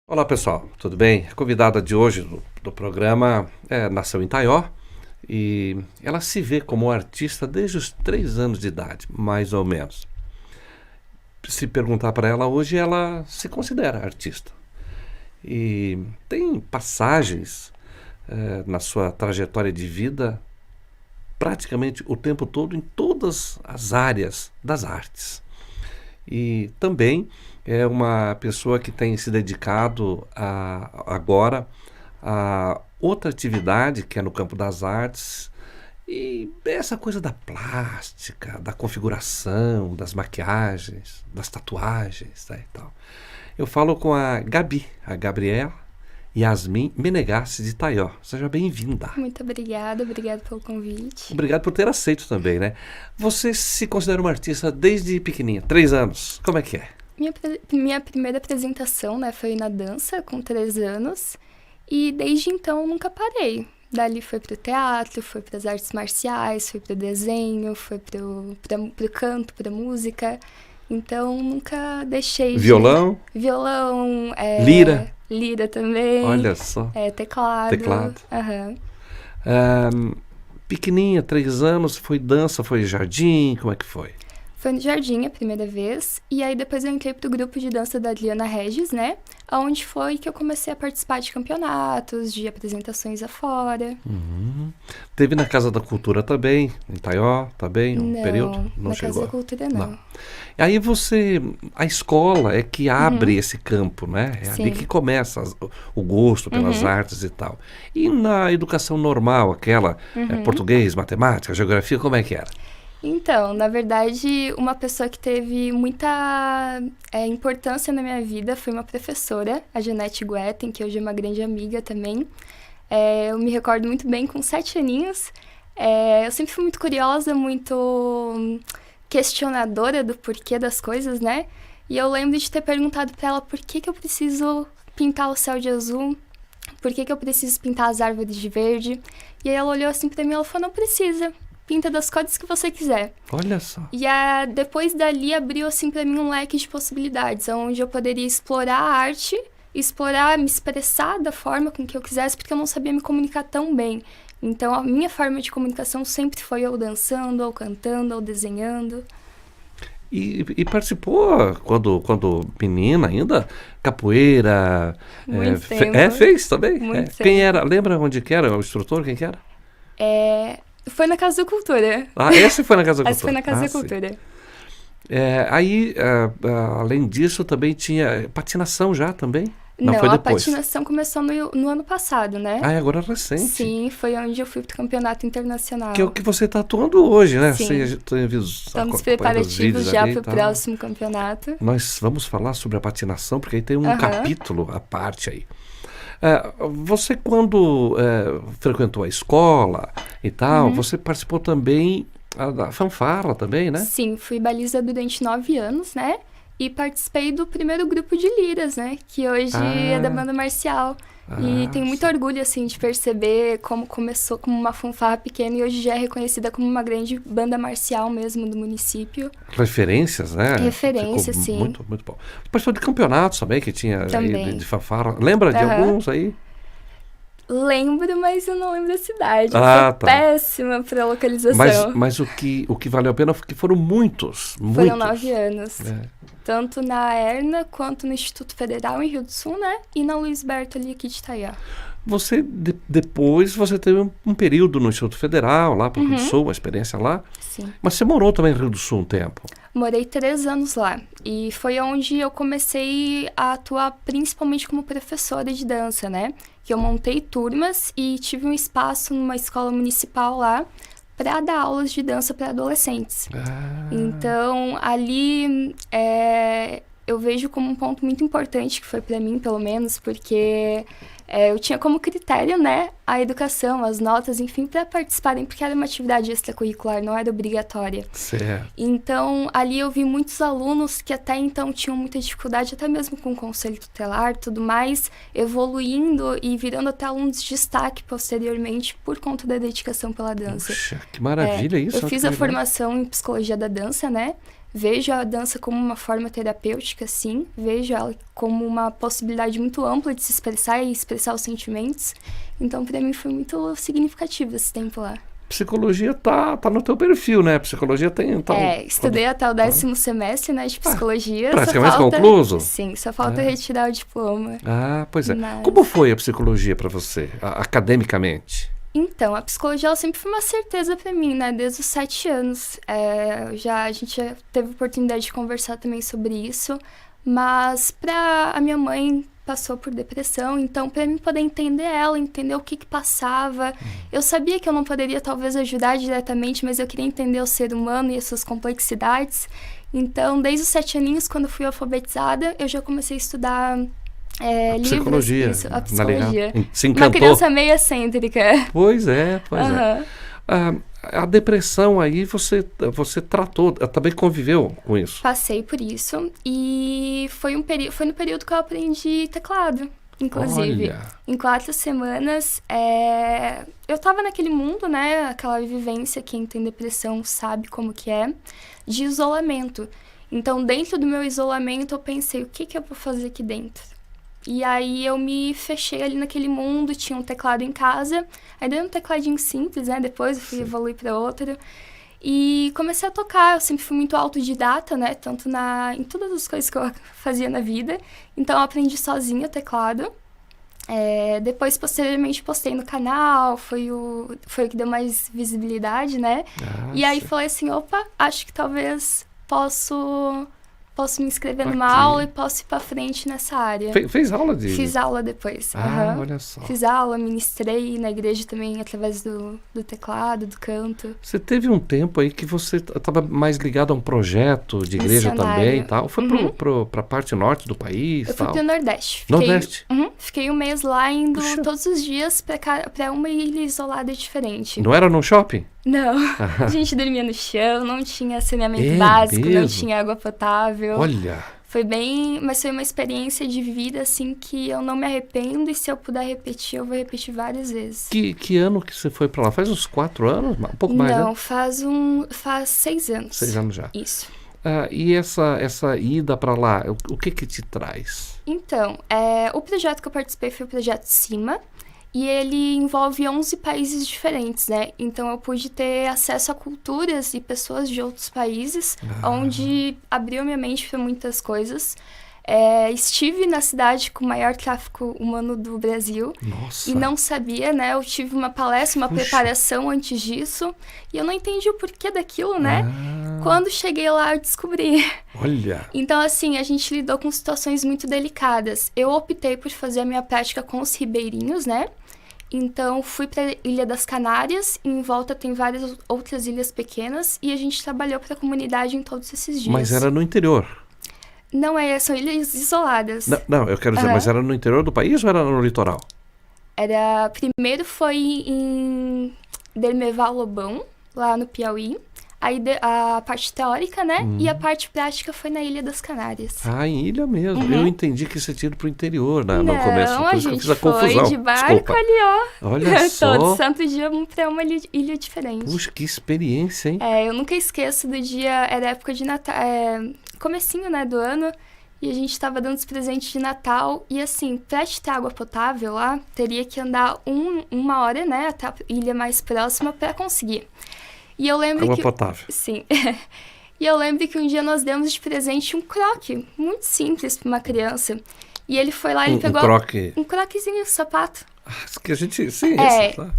Olá pessoal, tudo bem? A convidada de hoje do programa nasceu em Taió e ela se vê como artista desde os 3 anos de idade, mais ou menos. Se perguntar para ela hoje, ela se considera artista. E tem passagens na sua trajetória de vida praticamente o tempo todo em todas as áreas das artes. E também é uma pessoa que tem se dedicado agora a outra atividade que é no campo das artes e essa coisa da plástica, da configuração, das maquiagens, das tatuagens, tá, e tal. Eu falo com a Gabi, a Gabriela Yasmin Menegassi de Taió. Seja bem-vinda. Muito obrigada pelo convite. Obrigado por ter aceito também, né? Você se considera uma artista desde pequenininha, 3 anos. Como é que é? Minha primeira apresentação, né, foi na dança, com 3 anos. E desde então nunca parei. Dali foi pro teatro, foi pras artes marciais, foi pro desenho, foi pro canto, pra música. Então nunca deixei Violão? Violão, Lira? Lira também. Olha só. Teclado. Teclado. Aham. Pequenininha, 3 anos, foi dança, foi jardim, como é que foi? Foi no jardim a primeira vez, e aí depois eu entrei pro grupo de dança da Adriana Regis, né? Onde foi que eu comecei a participar de campeonatos, de apresentações afora. Teve na Casa da Cultura também, em Taió, também, um Não, período? Não na chegou. Casa da Cultura não. Não. Aí a escola é que abre esse campo, né? É ali Sim. que começa o gosto pelas artes e tal. E na educação normal, aquela, português, matemática, geografia, como é que era? Então, na verdade, uma pessoa que teve muita importância na minha vida foi uma professora, a Janete Guetem, que hoje é uma grande amiga também. Eu me recordo muito bem, com 7 aninhos. Eu sempre fui muito curiosa, muito questionadora do porquê das coisas, né? E eu lembro de ter perguntado pra ela por que eu preciso pintar o céu de azul, por que eu preciso pintar as árvores de verde. E aí ela olhou assim pra mim e ela falou, não precisa. Pinta das cores que você quiser. Olha só. E depois dali abriu assim para mim um leque de possibilidades, onde eu poderia explorar a arte, me expressar da forma com que eu quisesse, porque eu não sabia me comunicar tão bem. Então a minha forma de comunicação sempre foi ou dançando, ou cantando, ou desenhando. E participou, quando menina ainda, capoeira. Muito tempo. Fez também? Muito Quem tempo. era? Lembra onde que era? O instrutor, quem que era? Foi na Casa da Cultura. Esse foi na Casa da Cultura. Essa foi na Casa da sim. Cultura. Além disso, também tinha patinação já também? Não, foi a depois. patinação começou no ano passado, né? Agora é recente. Sim, foi onde eu fui pro campeonato internacional. Que é o que você está atuando hoje, né? Sim. Estamos preparativos já para o próximo campeonato. Nós vamos falar sobre a patinação, porque aí tem um capítulo à parte aí. Você, quando frequentou a escola e tal, você participou também da fanfarra também, né? Sim, fui baliza durante 9 anos, né? E participei do primeiro grupo de liras, né? Que hoje é da banda marcial. E tenho muito orgulho, assim, de perceber como começou como uma fanfarra pequena e hoje já é reconhecida como uma grande banda marcial mesmo do município. Referências, né? Referência, ficou sim. Muito, muito bom. Participou de campeonatos também, que tinha Também. aí de fanfarra. Lembra de alguns aí? Lembro, mas eu não lembro da cidade. Eu sou péssima pra localização. Mas o que valeu a pena foi que foram muitos. Foram 9 anos. Tanto na ERNA, quanto no Instituto Federal em Rio do Sul, né? E na Luiz Bertoli aqui de Itaiá. Você, depois, você teve um período no Instituto Federal, lá para o Rio do Sul, uma experiência lá. Sim. Mas você morou também no Rio do Sul um tempo. Morei 3 anos lá. E foi onde eu comecei a atuar principalmente como professora de dança, né? Que eu montei turmas e tive um espaço numa escola municipal lá para dar aulas de dança para adolescentes. Então, ali eu vejo como um ponto muito importante, que foi para mim, pelo menos, porque eu tinha como critério, né, a educação, as notas, enfim, para participarem, porque era uma atividade extracurricular, não era obrigatória. Certo. Então, ali eu vi muitos alunos que até então tinham muita dificuldade, até mesmo com o conselho tutelar e tudo mais, evoluindo e virando até alunos de destaque posteriormente por conta da dedicação pela dança. Puxa, que maravilha isso. Eu fiz a formação em psicologia da dança, né? Vejo a dança como uma forma terapêutica, sim. Vejo ela como uma possibilidade muito ampla de se expressar e expressar os sentimentos. Então, para mim, foi muito significativo esse tempo lá. Psicologia tá no teu perfil, né? Psicologia tem... Estudei até o 10º semestre, né, de psicologia. Praticamente concluso? Sim, só falta retirar o diploma. Pois é. Mas... Como foi a psicologia para você, academicamente? Então, a psicologia ela sempre foi uma certeza para mim, né? Desde os 7 anos. A gente já teve oportunidade de conversar também sobre isso. Mas a minha mãe passou por depressão, então para mim poder entender ela, entender o que passava, eu sabia que eu não poderia talvez ajudar diretamente, mas eu queria entender o ser humano e as suas complexidades. Então, desde os 7 aninhos, quando eu fui alfabetizada, eu já comecei a estudar psicologia, livros, a psicologia. Se encantou. Uma criança meio excêntrica. Pois é. A depressão aí você tratou, também conviveu com isso? Passei por isso e foi no período que eu aprendi teclado, inclusive. Olha. Em 4 semanas, eu tava naquele mundo, né, aquela vivência, quem tem depressão sabe como que é, de isolamento. Então, dentro do meu isolamento, eu pensei, o que eu vou fazer aqui dentro? E aí eu me fechei ali naquele mundo, tinha um teclado em casa, aí dei um tecladinho simples, né? Depois eu fui evoluir para outro. E comecei a tocar, eu sempre fui muito autodidata, né? Tanto em todas as coisas que eu fazia na vida. Então eu aprendi sozinha o teclado. Depois, posteriormente, postei no canal, foi o que deu mais visibilidade, né? E aí falei assim, opa, acho que talvez posso me inscrever numa aula e posso ir pra frente nessa área. Fez aula de... Fiz aula depois. Olha só. Fiz aula, ministrei na igreja também, através do teclado, do canto. Você teve um tempo aí que você estava mais ligado a um projeto de igreja também e tal. Foi pra parte norte do país? Eu fui pro Nordeste. Nordeste? Fiquei um mês lá, indo todos os dias pra uma ilha isolada diferente. Não era no shopping? Não, a gente dormia no chão, não tinha saneamento básico, mesmo? não tinha água potável. Olha! Mas foi uma experiência de vida, assim, que eu não me arrependo, e se eu puder repetir, eu vou repetir várias vezes. Que ano que você foi pra lá? Faz uns 4 anos? Um pouco mais, Não, né? faz 6 anos. 6 anos já. Isso. E essa ida pra lá, o que te traz? Então, o projeto que eu participei foi o projeto CIMA, e ele envolve 11 países diferentes, né? Então, eu pude ter acesso a culturas e pessoas de outros países, onde abriu minha mente para muitas coisas. Estive na cidade com o maior tráfico humano do Brasil. Nossa. E não sabia, né? Eu tive uma palestra, uma preparação antes disso, e eu não entendi o porquê daquilo, né? Quando cheguei lá, eu descobri. Olha! Então, assim, a gente lidou com situações muito delicadas. Eu optei por fazer a minha prática com os ribeirinhos, né? Então, fui para a Ilha das Canárias, e em volta tem várias outras ilhas pequenas, e a gente trabalhou para a comunidade em todos esses dias. Mas era no interior? Não, são ilhas isoladas. Não, eu quero dizer, mas era no interior do país ou era no litoral? Primeiro foi em Dermeval Lobão, lá no Piauí. Aí a parte teórica, né? E a parte prática foi na Ilha das Canárias. Em ilha mesmo. Eu entendi que você tinha ido pro interior no Não, começo. Por a isso que eu gente fiz a confusão. foi de barco. Desculpa. Ali, ó. Olha só. Todo santo dia pra uma ilha diferente. Puxa, que experiência, hein? Eu nunca esqueço do dia, era época de Natal, comecinho, né, do ano, e a gente tava dando os presentes de Natal, e assim, pra te ter água potável lá, teria que andar 1 hora, né, até a ilha mais próxima pra conseguir. E eu lembro água potável. Sim. E eu lembro que um dia nós demos de presente um croque, muito simples pra uma criança. E ele foi lá, ele pegou... croque? Um croquezinho de sapato. Que a gente... Sim,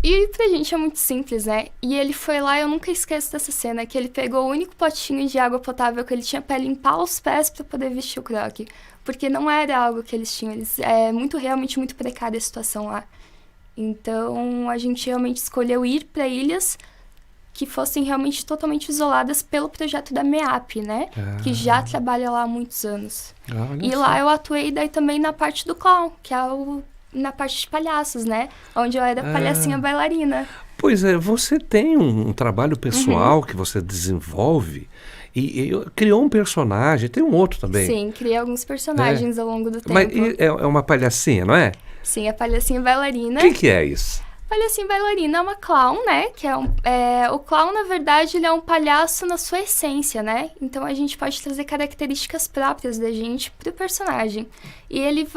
e pra gente é muito simples, né? E ele foi lá, eu nunca esqueço dessa cena, que ele pegou o único potinho de água potável que ele tinha pra limpar os pés pra poder vestir o croque. Porque não era algo que eles tinham, realmente muito precária a situação lá. Então, a gente realmente escolheu ir pra ilhas que fossem realmente totalmente isoladas pelo projeto da MEAP, né? Que já trabalha lá há muitos anos. E lá eu atuei daí também na parte do clown, que é na parte de palhaços, né? Onde eu era palhacinha bailarina. Pois é, você tem um trabalho pessoal que você desenvolve e criou um personagem, tem um outro também. Sim, criei alguns personagens ao longo do tempo. Mas é uma palhacinha, não é? Sim, a palhacinha bailarina. O que é isso? Palhacinho bailarina é uma clown, né? Que o clown, na verdade, ele é um palhaço na sua essência, né? Então a gente pode trazer características próprias da gente pro personagem. E ele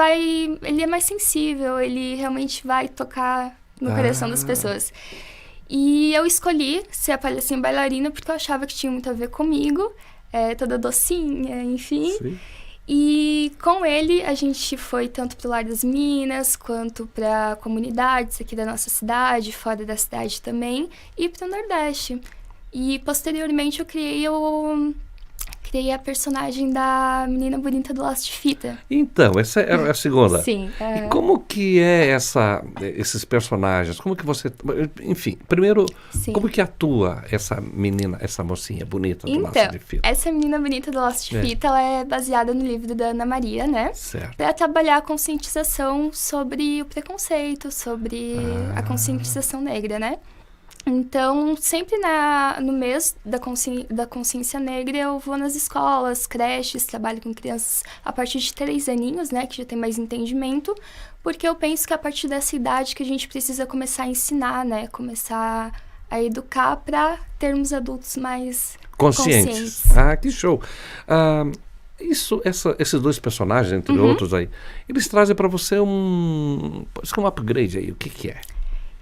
é mais sensível, ele realmente vai tocar no coração das pessoas. E eu escolhi ser a palhacinha bailarina porque eu achava que tinha muito a ver comigo, toda docinha, enfim. Sim. E com ele, a gente foi tanto pro Lar das Meninas, quanto para comunidades aqui da nossa cidade, fora da cidade também, e pro Nordeste. E, posteriormente, eu criei a personagem da menina bonita do Laço de Fita. Então, essa é a segunda. Sim. E como que é esses personagens? Como que você... Enfim, primeiro, Sim. como que atua essa menina, essa mocinha bonita do Laço de Fita? Essa menina bonita do Laço de Fita, ela é baseada no livro da Ana Maria, né? Certo. Para trabalhar a conscientização sobre o preconceito, sobre a conscientização negra, né? Então, sempre no mês da consciência negra, eu vou nas escolas, creches, trabalho com crianças a partir de 3 aninhos, né, que já tem mais entendimento, porque eu penso que é a partir dessa idade que a gente precisa começar a ensinar, né, começar a educar para termos adultos mais conscientes. Ah, que show! Esses dois personagens, entre outros aí, eles trazem para você um upgrade aí, o que é?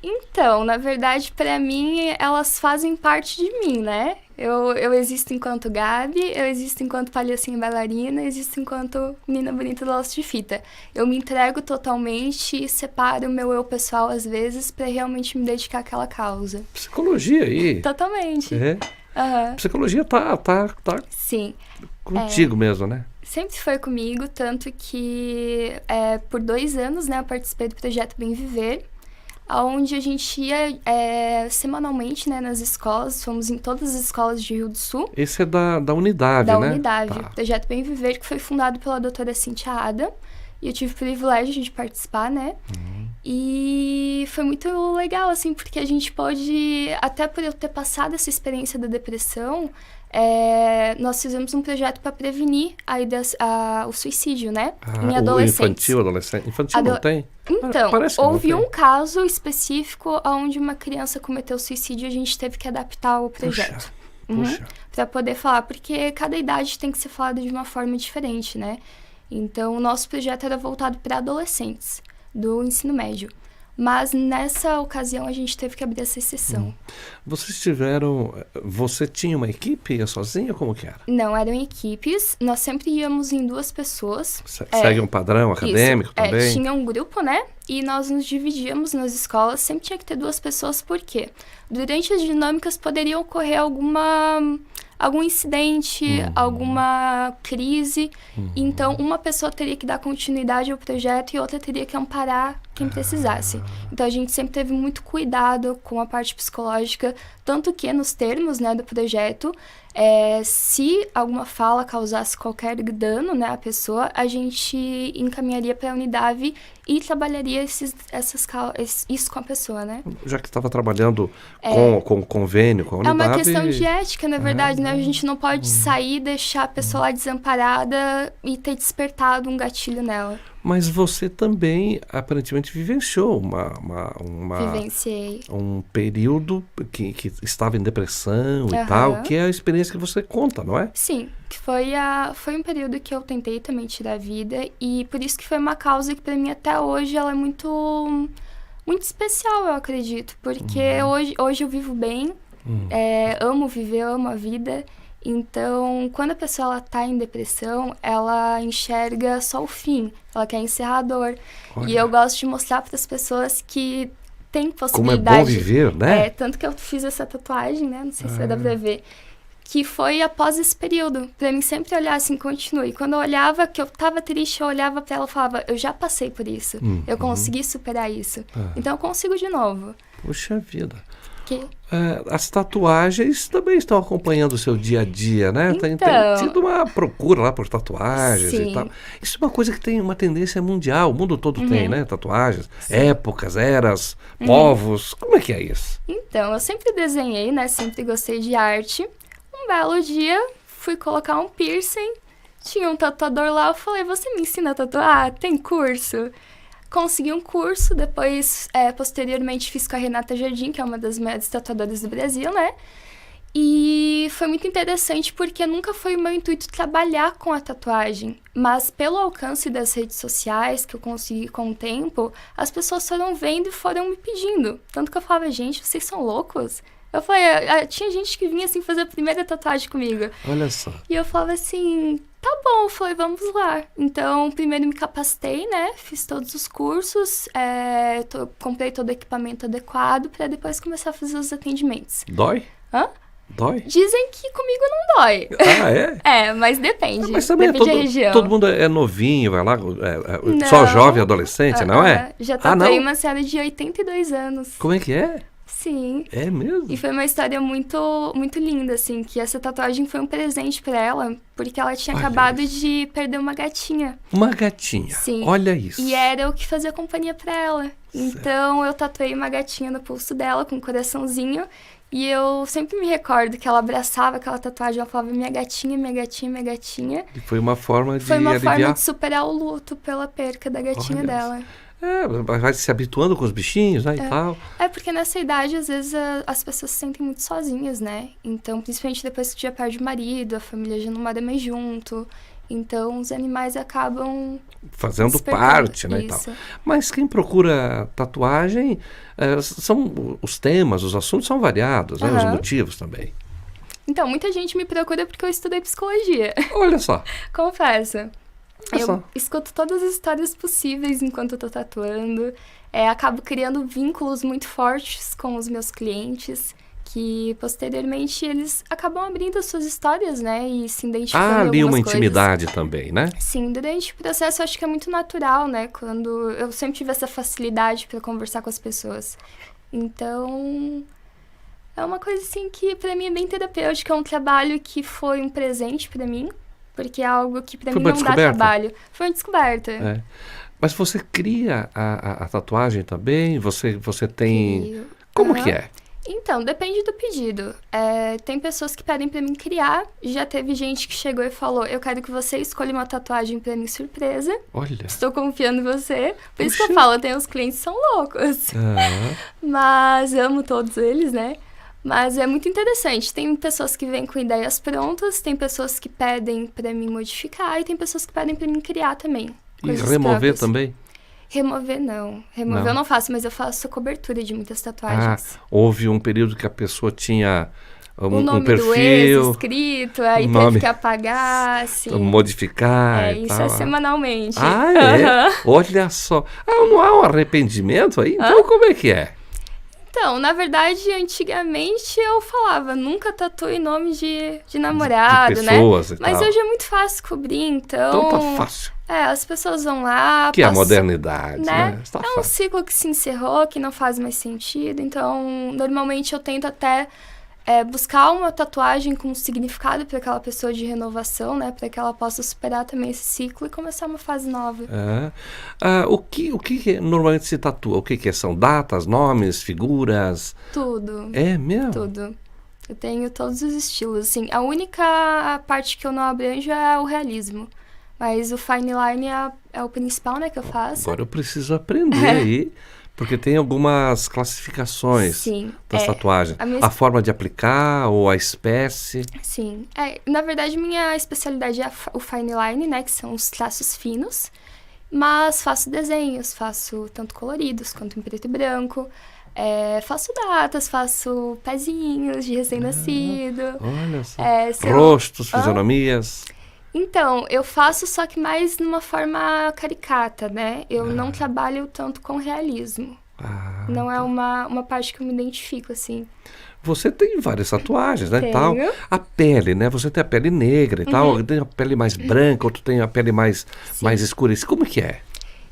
Então, na verdade, pra mim, elas fazem parte de mim, né? Eu existo enquanto Gabi, eu existo enquanto palhacinha bailarina, eu existo enquanto menina bonita do Laço de Fita. Eu me entrego totalmente e separo o meu eu pessoal, às vezes, pra realmente me dedicar àquela causa. Psicologia aí. Totalmente. Psicologia tá Sim. Contigo mesmo, né? Sempre foi comigo, tanto que por 2 anos, né, eu participei do projeto Bem Viver, onde a gente ia semanalmente, né, nas escolas, fomos em todas as escolas de Rio do Sul. Esse é da Unidade, né? Da Unidade, o projeto Bem Viver, que foi fundado pela doutora Cíntia Ada, e eu tive o privilégio de participar, né? E foi muito legal, assim, porque a gente pôde, até por eu ter passado essa experiência da depressão, nós fizemos um projeto para prevenir o suicídio, né? Em adolescentes. Infantil não tem? Então, houve um caso específico onde uma criança cometeu suicídio e a gente teve que adaptar o projeto. Puxa. Para poder falar, porque cada idade tem que ser falada de uma forma diferente, né? Então, o nosso projeto era voltado para adolescentes do ensino médio. Mas nessa ocasião a gente teve que abrir essa exceção. Você tinha uma equipe, ia sozinha? Como que era? Não, eram equipes. Nós sempre íamos em 2 pessoas. Segue um padrão acadêmico também? Tinha um grupo, né? E nós nos dividíamos nas escolas. Sempre tinha que ter 2 pessoas, por quê? Durante as dinâmicas poderia ocorrer algum incidente, alguma crise. Então, uma pessoa teria que dar continuidade ao projeto e outra teria que amparar quem precisasse. Então, a gente sempre teve muito cuidado com a parte psicológica, tanto que nos termos, né, do projeto, se alguma fala causasse qualquer dano, né, à pessoa, a gente encaminharia para a Unidade e trabalharia isso com a pessoa, né? Já que estava trabalhando com convênio, com a Unidade... É uma questão de ética, na verdade, né? A gente não pode sair e deixar a pessoa lá desamparada e ter despertado um gatilho nela. Mas você também, aparentemente, vivenciou Vivenciei. um período que estava em depressão e tal, que é a experiência que você conta, não é? Sim, que foi um período que eu tentei também tirar a vida, e por isso que foi uma causa que, para mim, até hoje, ela é muito, muito especial, eu acredito. Porque hoje eu vivo bem, amo viver, amo a vida. Então, quando a pessoa ela tá em depressão, ela enxerga só o fim, ela quer encerrar a dor. Olha. E eu gosto de mostrar para as pessoas que tem possibilidade. Como é bom viver, né? Tanto que eu fiz essa tatuagem, né? Não sei se vai dar pra ver. Que foi após esse período. Pra mim sempre olhar assim, continue. Quando eu olhava, que eu tava triste, eu olhava pra ela e falava, eu já passei por isso. Eu consegui superar isso. Então eu consigo de novo. Puxa vida. As tatuagens também estão acompanhando o seu dia a dia, né? Então, tem tido uma procura lá por tatuagens sim. e tal. Isso é uma coisa que tem uma tendência mundial, o mundo todo tem, né? Tatuagens, épocas, eras, povos. Como é que é isso? Então, eu sempre desenhei, né? Sempre gostei de arte. Um belo dia, fui colocar um piercing, tinha um tatuador lá, eu falei, você me ensina a tatuar? Tem curso? consegui um curso, depois, posteriormente, fiz com a Renata Jardim, que é uma das maiores tatuadoras do Brasil, né? E foi muito interessante porque nunca foi o meu intuito trabalhar com a tatuagem, mas pelo alcance das redes sociais que eu consegui com o tempo, as pessoas foram vendo e foram me pedindo. Tanto que eu falava, gente, vocês são loucos? Eu falei, tinha gente que vinha assim fazer a primeira tatuagem comigo. Olha só. E eu falava assim, tá bom, eu falei, vamos lá. Então, primeiro me capacitei, né? Fiz todos os cursos, comprei todo o equipamento adequado para depois começar a fazer os atendimentos. Dói? Hã? Dói? Dizem que comigo não dói. Ah, é? Mas depende. Mas também depende da região. todo mundo é novinho, vai lá, só jovem, adolescente, não é? Já tatuei uma senhora de 82 anos. Como é que é? Sim. É mesmo? E foi uma história muito, muito linda, assim, que essa tatuagem foi um presente pra ela, porque ela tinha acabado de perder uma gatinha. Uma gatinha? Sim. Olha isso. E era o que fazia companhia pra ela. Certo. Então, eu tatuei uma gatinha no pulso dela, com um coraçãozinho, e eu sempre me recordo que ela abraçava aquela tatuagem, ela falava, minha gatinha, minha gatinha, minha gatinha. E foi uma forma de aliviar. Forma de superar o luto pela perca da gatinha dela. Vai se habituando com os bichinhos, né, e tal. Porque nessa idade, às vezes, as pessoas se sentem muito sozinhas, né? Então, principalmente depois que já perde o marido, a família já não mora mais junto. Então, os animais acabam fazendo parte, né, e tal. Mas quem procura tatuagem, são os temas, os assuntos são variados, né? Os motivos também. Então, muita gente me procura porque eu estudei psicologia. Olha só. Confesso. Eu escuto todas as histórias possíveis enquanto eu tô tatuando. Acabo criando vínculos muito fortes com os meus clientes, que posteriormente eles acabam abrindo as suas histórias, né? E se identificando com ali uma coisas. Intimidade também, né? Sim, durante o processo eu acho que é muito natural, né? Quando eu sempre tive essa facilidade para conversar com as pessoas. Então, é uma coisa assim que pra mim é bem terapêutica, é um trabalho que foi um presente pra mim. Porque é algo que pra mim não dá trabalho. Foi uma descoberta. Mas você cria a tatuagem também? Você tem... Como que é? Então, depende do pedido. Tem pessoas que pedem pra mim criar. Já teve gente que chegou e falou, eu quero que você escolha uma tatuagem pra mim surpresa. Olha. Estou confiando em você. Por isso que eu falo, tem os clientes que são loucos. Mas amo todos eles, né? Mas é muito interessante. Tem pessoas que vêm com ideias prontas, tem pessoas que pedem pra mim modificar e tem pessoas que pedem pra mim criar também. E remover também? Remover não. Remover eu não faço, mas eu faço a cobertura de muitas tatuagens. Houve um período que a pessoa tinha o nome perfil, do ex escrito, aí teve que apagar, assim. Modificar e isso tal. Semanalmente. Olha só. Não há um arrependimento aí? Então como é que é? Então, na verdade, antigamente eu falava, nunca tatue nome de namorado, de pessoas, né? Mas hoje é muito fácil cobrir, então... Então tá fácil. As pessoas vão lá... Que é a modernidade, né? Tá um ciclo que se encerrou, que não faz mais sentido. Então, normalmente eu tento até buscar uma tatuagem com um significado para aquela pessoa de renovação, né? Para que ela possa superar também esse ciclo e começar uma fase nova. O que normalmente se tatua? O que são datas, nomes, figuras? Tudo. É mesmo? Tudo. Eu tenho todos os estilos, assim. A única parte que eu não abranjo é o realismo. Mas o fine line é o principal, né, que eu faço. Agora eu preciso aprender aí. Porque tem algumas classificações das tatuagens. A forma de aplicar ou a espécie. Sim. Na verdade, minha especialidade é o fine line, né? Que são os traços finos. Mas faço desenhos, faço tanto coloridos quanto em preto e branco. Faço datas, faço pezinhos de recém-nascido. Olha só. Rostos, fisionomias. Então, eu faço só que mais numa forma caricata, né? Eu não trabalho tanto com realismo. Não é uma parte que eu me identifico, assim. Você tem várias tatuagens, né? Tal. A pele, né? Você tem a pele negra e tal. Tem a pele mais branca, outro tem a pele mais escura. Como que é?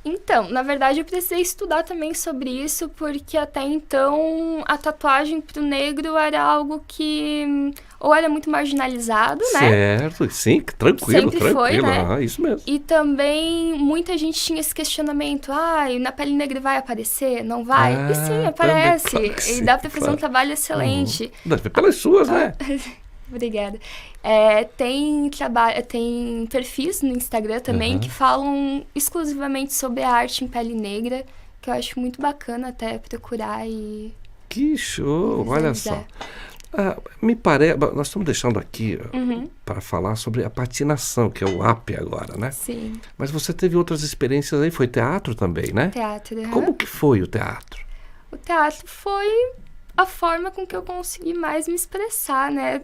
Então, na verdade, eu precisei estudar também sobre isso, porque até então a tatuagem pro negro era algo que ou era muito marginalizado, né? Certo, sim, tranquilo, sempre foi, né? Isso mesmo. E também muita gente tinha esse questionamento, na pele negra vai aparecer? Não vai? E sim, aparece. Claro que sim, e dá pra fazer um trabalho excelente. Deve pelas suas, né? Obrigada. Tem perfis no Instagram também que falam exclusivamente sobre a arte em pele negra, que eu acho muito bacana até procurar e... Que show! Olha só. Me parece... Nós estamos deixando aqui para falar sobre a patinação, que é o AP agora, né? Sim. Mas você teve outras experiências aí, foi teatro também, né? Teatro, Como que foi o teatro? O teatro foi a forma com que eu consegui mais me expressar, né?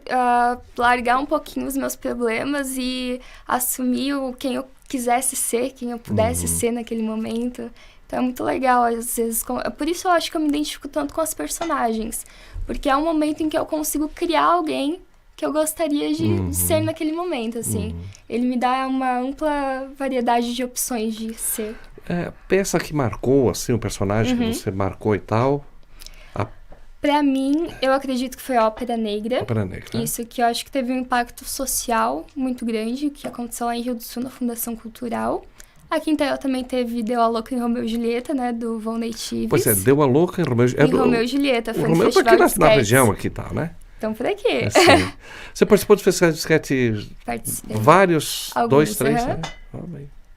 Largar um pouquinho os meus problemas e assumir quem eu quisesse ser, quem eu pudesse ser naquele momento. Então é muito legal, às vezes. Por isso eu acho que eu me identifico tanto com as personagens. Porque é um momento em que eu consigo criar alguém que eu gostaria de ser naquele momento, assim. Ele me dá uma ampla variedade de opções de ser. Peça que marcou, assim, o personagem que você marcou e tal? Pra mim, eu acredito que foi a Ópera Negra. Ópera Negra. Isso, que eu acho que teve um impacto social muito grande, que aconteceu lá em Rio do Sul, na Fundação Cultural. Aqui em Itaió também teve Deu a Louca em Romeu e Julieta, né, do Volney Tives. Pois é, Deu a Louca em Romeu e Julieta. Romeu e Julieta, foi no Romeu Festival tá de aqui na região aqui e tal, né? Então, por aqui. Você participou do Festival de Esquete? Participei. Vários? Alguns, 2, 3? Né?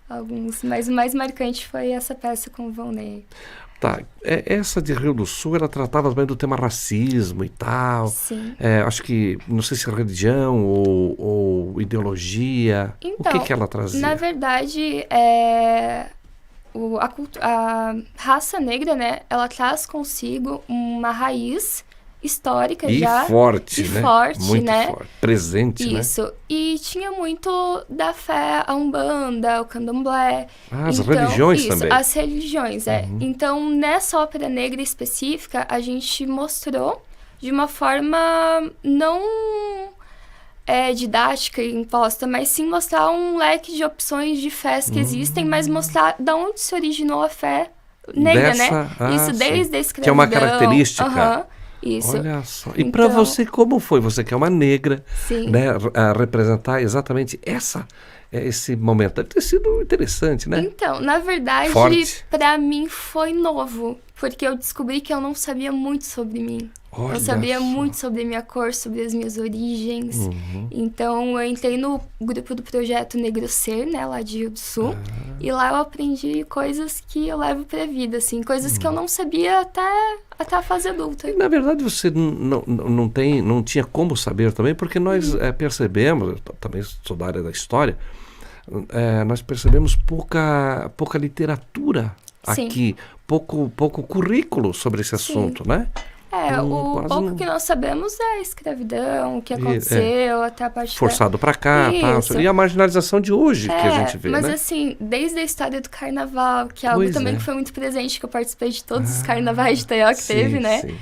Alguns, mas o mais marcante foi essa peça com o Volney. Tá, essa de Rio do Sul, ela tratava também do tema racismo e tal. Sim. Acho que, não sei se religião ou ideologia. Então, o que ela trazia? Na verdade, a raça negra, né, ela traz consigo uma raiz histórica forte, e né? forte, muito né? Forte, presente, né? Isso. E tinha muito da fé, a Umbanda, o Candomblé. As religiões também. As religiões, Então, nessa ópera negra específica, a gente mostrou de uma forma não didática e imposta, mas sim mostrar um leque de opções de fés que existem, mas mostrar de onde se originou a fé negra, né? Isso desde a escravidão. Que é uma característica. Isso. Olha só. E para você, como foi? Você que é uma negra, né, a representar exatamente esse momento. Deve ter sido interessante, né? Então, na verdade, para mim foi novo, porque eu descobri que eu não sabia muito sobre mim. Eu sabia muito sobre a minha cor, sobre as minhas origens. Então, eu entrei no grupo do projeto Negro Ser, né, lá de Rio do Sul. E lá eu aprendi coisas que eu levo pra vida, assim. Coisas que eu não sabia até a fase adulta. E, na verdade, você não tinha como saber também, porque nós percebemos, eu também sou da área da história, nós percebemos pouca literatura aqui, pouco currículo sobre esse assunto, né? O pouco que nós sabemos é a escravidão, o que aconteceu, até a parte forçado para cá, tal, e a marginalização de hoje que a gente vê, mas né? assim, desde a história do carnaval, que é algo também que foi muito presente, que eu participei de todos os carnavais de Itaió que teve, né? Sim.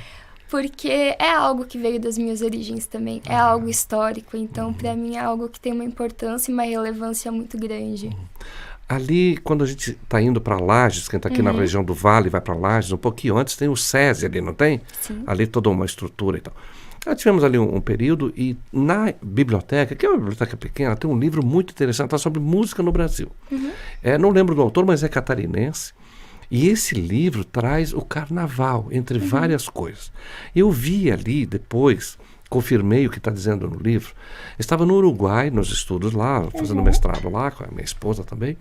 Porque é algo que veio das minhas origens também, é algo histórico, então para mim é algo que tem uma importância e uma relevância muito grande. Ali, quando a gente está indo para Lages, quem está aqui na região do Vale vai para Lages, um pouquinho antes tem o SESI ali, não tem? Sim. Ali toda uma estrutura e tal. Nós tivemos ali um período e na biblioteca, que é uma biblioteca pequena, tem um livro muito interessante, tá, sobre música no Brasil. Não lembro do autor, mas é catarinense. E esse livro traz o carnaval, entre várias coisas. Eu vi ali depois, confirmei o que está dizendo no livro. Estava no Uruguai, nos estudos lá, fazendo mestrado lá, com a minha esposa também.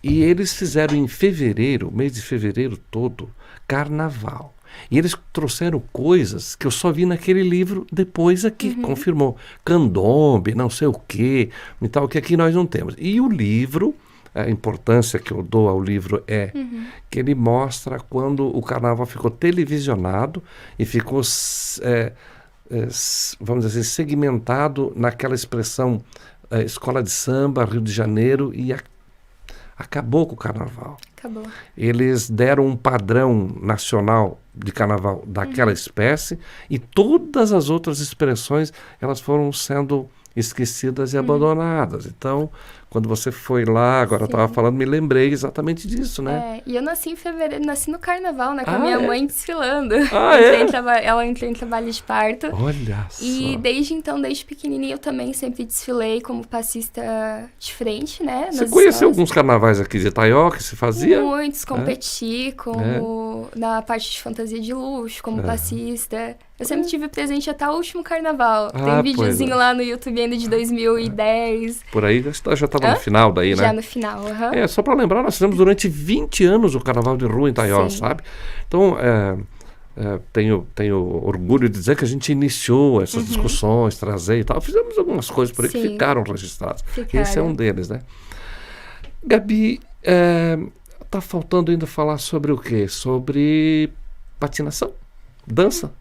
E eles fizeram em fevereiro, mês de fevereiro todo, carnaval. E eles trouxeram coisas que eu só vi naquele livro depois aqui, confirmou. Candombe, não sei o quê, e tal, que aqui nós não temos. E o livro, a importância que eu dou ao livro é que ele mostra quando o carnaval ficou televisionado e ficou... vamos dizer assim, segmentado naquela expressão escola de samba, Rio de Janeiro, e acabou com o carnaval. Acabou. Eles deram um padrão nacional de carnaval daquela espécie e todas as outras expressões elas foram sendo esquecidas e abandonadas. Então, quando você foi lá, agora eu estava falando, me lembrei exatamente disso, né? E eu nasci em fevereiro, nasci no carnaval, né? Com a minha mãe desfilando. Ela entrou em trabalho de parto. Olha só. E desde então, desde pequenininha, eu também sempre desfilei como passista de frente, né? Você conheceu alguns carnavais aqui de Itaió que se fazia? Muitos, competi como na parte de fantasia de luxo, como passista. Eu sempre tive presente até o último carnaval. Tem videozinho lá no YouTube ainda de 2010. Por aí já estava no final daí, né? Já no final, Só para lembrar, nós fizemos durante 20 anos o Carnaval de Rua em Itaió, sabe? Então, tenho orgulho de dizer que a gente iniciou essas discussões, trazer e tal. Fizemos algumas coisas por aí que ficaram registradas. Esse é um deles, né? Gabi, tá faltando ainda falar sobre o quê? Sobre patinação, dança.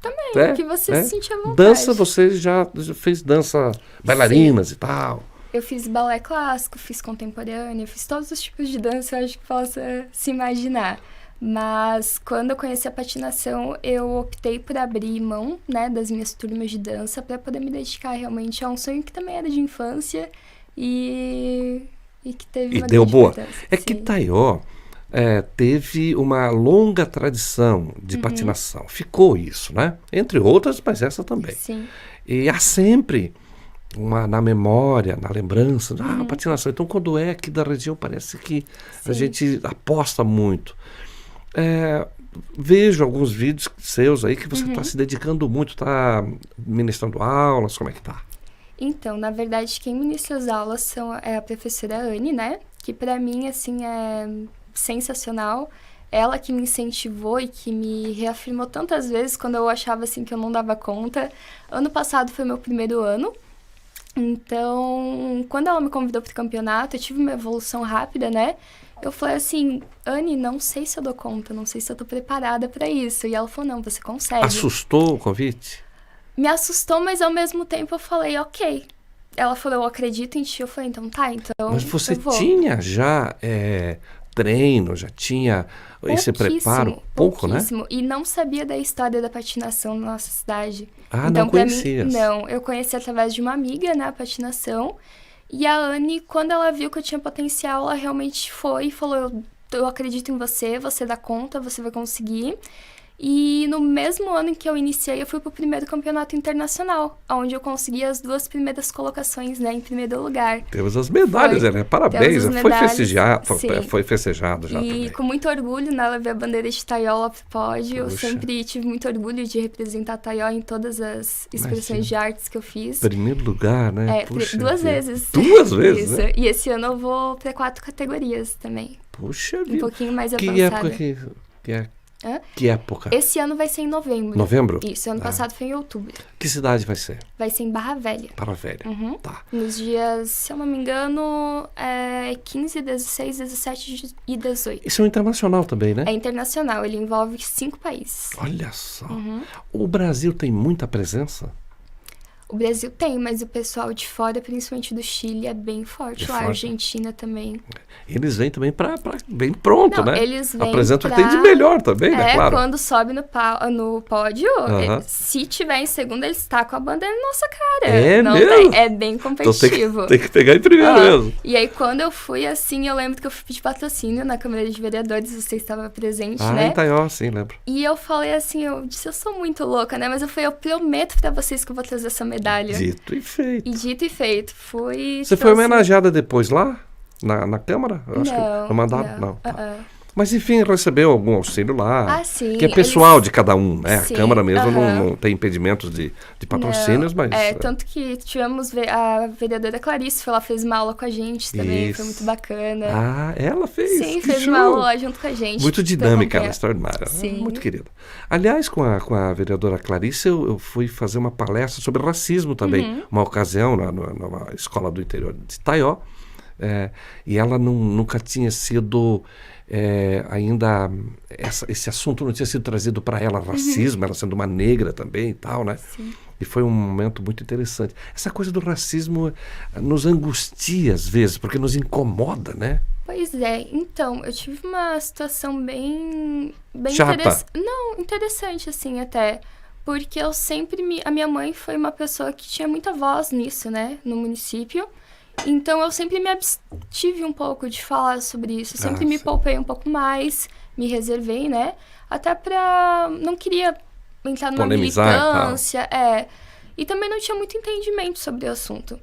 Também, que você se sentia à vontade. Dança, você já fez dança, bailarinas e tal. Eu fiz balé clássico, fiz contemporâneo, fiz todos os tipos de dança, eu acho que possa se imaginar. Mas quando eu conheci a patinação, eu optei por abrir mão, né, das minhas turmas de dança para poder me dedicar realmente a um sonho que também era de infância e que teve uma deu boa. importância. Que Itaió teve uma longa tradição de patinação. Ficou isso, né? Entre outras, mas essa também. Sim. E há sempre na memória, na lembrança, a patinação. Então, quando é aqui da região, parece que a gente aposta muito. Vejo alguns vídeos seus aí que você está se dedicando muito, está ministrando aulas, como é que tá? Então, na verdade, quem ministra as aulas é a professora Anne, né? Que pra mim, assim, é sensacional. Ela que me incentivou e que me reafirmou tantas vezes quando eu achava, assim, que eu não dava conta. Ano passado foi meu primeiro ano. Então, quando ela me convidou para o campeonato, eu tive uma evolução rápida, né? Eu falei assim, Anne, não sei se eu dou conta, não sei se eu tô preparada para isso. E ela falou, não, você consegue. Assustou o convite? Me assustou, mas ao mesmo tempo eu falei, ok. Ela falou, eu acredito em ti. Eu falei, então tá, então mas você tinha já treino, já tinha esse preparo? Pouquíssimo, né? E não sabia da história da patinação na nossa cidade. Então, não conhecia? Não, eu conheci através de uma amiga, né, a patinação. E a Anne, quando ela viu que eu tinha potencial, ela realmente foi e falou, eu acredito em você, você dá conta, você vai conseguir. E no mesmo ano em que eu iniciei, eu fui pro primeiro campeonato internacional, onde eu consegui as 2 primeiras colocações, né, em primeiro lugar. Temos as medalhas, né? Parabéns, foi festejado já também. E com muito orgulho, né, levei a bandeira de Itaió pro pódio. Eu sempre tive muito orgulho de representar Itaió em todas as expressões de artes que eu fiz. Primeiro lugar, né? Puxa, 2 vezes. 2 vezes, isso. Né? E esse ano eu vou pra 4 categorias também. Puxa vida. Um pouquinho mais avançada. Que época que é? Que época? Esse ano vai ser em novembro. Novembro? Isso, ano passado foi em outubro. Que cidade vai ser? Vai ser em Barra Velha. Barra Velha, tá. Nos dias, se eu não me engano, 15, 16, 17 e 18. Isso é um internacional também, né? É internacional, ele envolve 5 países. Olha só. O Brasil tem muita presença? O Brasil tem, mas o pessoal de fora, principalmente do Chile, é bem forte. A Argentina também. Eles vêm também bem pronto, né? Eles vêm apresentam o que tem de melhor também, né? Claro. Quando sobe no pódio, se tiver em segundo, eles tacam a bandeira na nossa cara. Não mesmo? É bem competitivo. Então tem que pegar em primeiro mesmo. E aí, quando eu fui, assim, eu lembro que eu fui pedir patrocínio na Câmara de Vereadores, você estava presente, né? Em Itaió, sim, lembro. E eu falei assim, eu disse, eu sou muito louca, né? Mas eu prometo pra vocês que eu vou trazer essa medalha. Dito e feito. E dito e feito. Você foi homenageada depois lá? Na Câmara? Eu acho que mandaram? Não. Tá. Mas, enfim, recebeu algum auxílio lá. Sim. Que é pessoal de cada um, né? Sim, a Câmara mesmo não tem impedimentos de patrocínios, mas... tanto que tivemos a vereadora Clarice, foi lá, fez uma aula com a gente também, foi muito bacana. Ela fez? Sim, fez uma aula lá junto com a gente. Muito dinâmica, ela, extraordinária. Sim. Muito querida. Aliás, com a vereadora Clarice, eu fui fazer uma palestra sobre racismo também. Uma ocasião, numa escola do interior de Itaió. E ela nunca tinha sido... ainda esse assunto não tinha sido trazido para ela, racismo, ela sendo uma negra também e tal, né? Sim. E foi um momento muito interessante. Essa coisa do racismo nos angustia às vezes, porque nos incomoda, né? Pois é, então, eu tive uma situação bem chata. Interessante, assim, até. Porque eu sempre a minha mãe foi uma pessoa que tinha muita voz nisso, né? No município. Então, eu sempre me abstive um pouco de falar sobre isso. Eu sempre me poupei um pouco mais, me reservei, né? Até não queria entrar numa militância. E também não tinha muito entendimento sobre o assunto.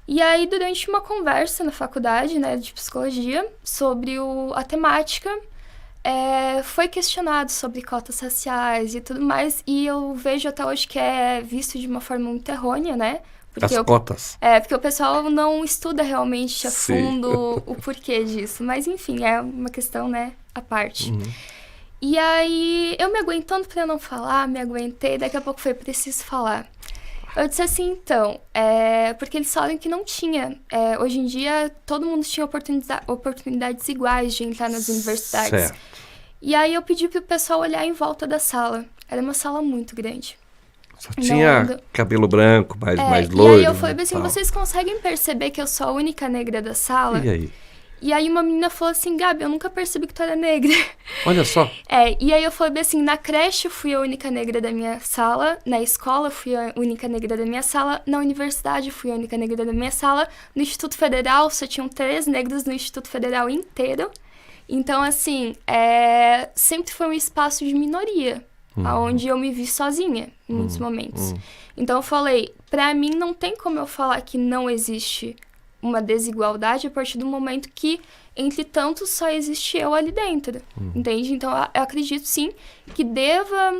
E aí, durante uma conversa na faculdade, né, de psicologia, sobre a temática, foi questionado sobre cotas raciais e tudo mais, e eu vejo até hoje que é visto de uma forma muito errônea, né? As cotas. Porque o pessoal não estuda realmente a Sim. fundo o porquê disso. Mas, enfim, é uma questão, né, à parte. E aí, eu me aguentando pra não falar, me aguentei, daqui a pouco foi preciso falar. Eu disse assim, então, porque eles falaram que não tinha. Hoje em dia, todo mundo tinha oportunidades iguais de entrar nas universidades. Certo. E aí, eu pedi pro pessoal olhar em volta da sala. Era uma sala muito grande. Só tinha cabelo branco, mais loiro. E aí eu falei assim, tal. vocês conseguem perceber que eu sou a única negra da sala? E aí? E aí uma menina falou assim, Gabi, eu nunca percebi que tu era negra. Olha só. E aí eu falei assim, na creche eu fui a única negra da minha sala, na escola eu fui a única negra da minha sala, na universidade eu fui a única negra da minha sala, no Instituto Federal só tinham 3 negros no Instituto Federal inteiro. Então, assim, sempre foi um espaço de minoria. Onde eu me vi sozinha, em muitos momentos. Então, eu falei, pra mim, não tem como eu falar que não existe uma desigualdade a partir do momento que, entre tantos, só existe eu ali dentro, entende? Então, eu acredito, sim, que deva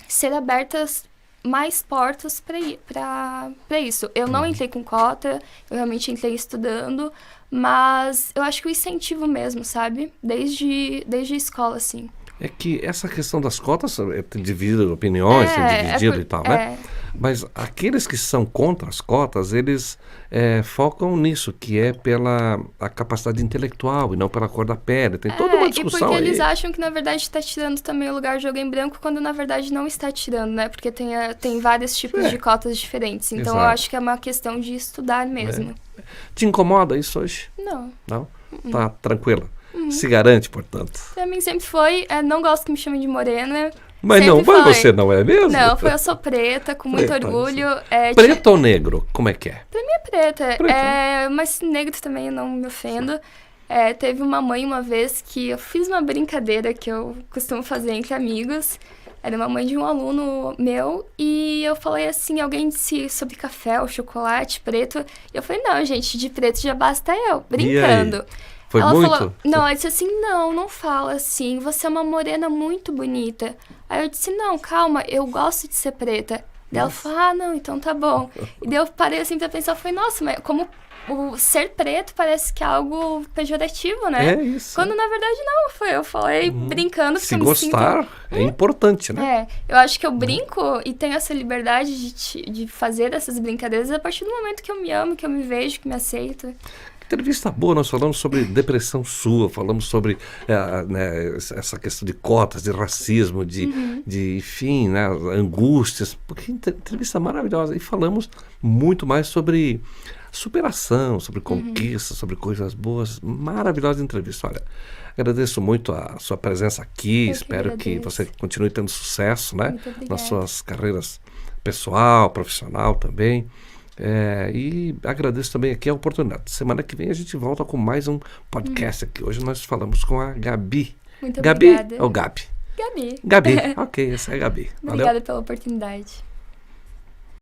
ser abertas mais portas pra isso. Eu não entrei com cota, eu realmente entrei estudando, mas eu acho que o incentivo mesmo, sabe? Desde a escola, assim. É que essa questão das cotas tem dividido opiniões, tem dividido e tal, né? Mas aqueles que são contra as cotas, eles focam nisso, que é pela a capacidade intelectual e não pela cor da pele. Tem toda uma discussão e porque aí. eles acham que, na verdade, está tirando também o lugar de alguém branco, quando, na verdade, não está tirando, né? Porque tem vários tipos de cotas diferentes. Então, eu acho que é uma questão de estudar mesmo. Te incomoda isso hoje? Não. Não? Tá tranquila? Se garante, portanto. Pra mim sempre foi, não gosto que me chamem de morena. Mas sempre mas você não é mesmo? Não, eu sou preta, com muito orgulho. Preto ou negro? Como é que é? Pra mim é preta. Mas negro também eu não me ofendo. Teve uma mãe uma vez que eu fiz uma brincadeira que eu costumo fazer entre amigos. Era uma mãe de um aluno meu e eu falei assim, alguém disse sobre café ou chocolate preto. E eu falei, não, gente, de preto já basta eu, brincando. Foi ela muito? Falou, não, ela disse assim, não fala assim, você é uma morena muito bonita. Aí eu disse, não, calma, eu gosto de ser preta. Daí ela falou, não, então tá bom. E daí eu parei assim pra pensar, falei, nossa, mas como o ser preto parece que é algo pejorativo, né? É isso. Quando na verdade não, eu falei brincando. Se gostar, é importante, né? Eu acho que eu brinco e tenho essa liberdade de fazer essas brincadeiras a partir do momento que eu me amo, que eu me vejo, que me aceito. Entrevista boa, nós falamos sobre depressão sua, falamos sobre essa questão de cotas, de racismo, enfim, né, angústias, porque entrevista maravilhosa. E falamos muito mais sobre superação, sobre conquista, sobre coisas boas. Maravilhosa entrevista. Olha, agradeço muito a sua presença aqui, espero que você continue tendo sucesso, né, nas suas carreiras pessoal, profissional também. E agradeço também aqui a oportunidade. Semana que vem a gente volta com mais um podcast aqui. Hoje nós falamos com a Gabi. Muito Gabi obrigada. ou Gabi? Gabi. Gabi, ok, essa é a Gabi. Obrigada pela oportunidade.